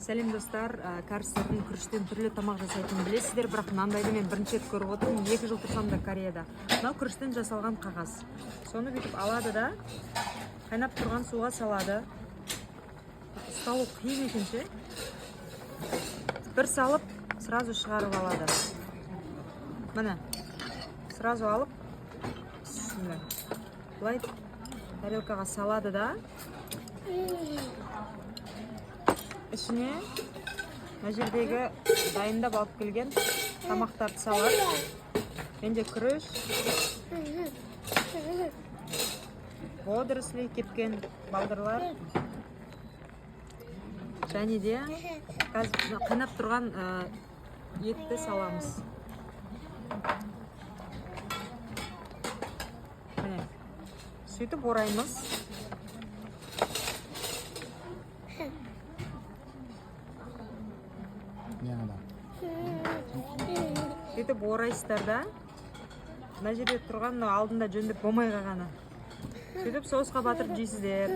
Сәлем достар, кәрістердің күріштен түрлі тамақ жасайтынын білесіздер, бірақ мынандайды мен бірінші рет көріп отырмын, 2 жыл тұрсам да Кореяда. Мынау күріштен жасалған қағаз. Соны бүйтіп алады да, қайнап тұрған суға салады. Ұсталу қиын екен ше. Бір салып, сразу шығарып алады. Міне, сразу алып, бұлай тарелкаға салады да, ішіне мына жердегі дайындап алып келген тамақтарды салады. Менде күріш, водоросли, кепкен балдырлар, және де қазір қайнап тұрған етті саламыз. Міне, сөйтіп ораймыз. Сөйтіп орайсыздар да, мына жерде тұрған алдында жөндеп болмай қалғаны. Сөйтіп соусқа батырып жейсіздер.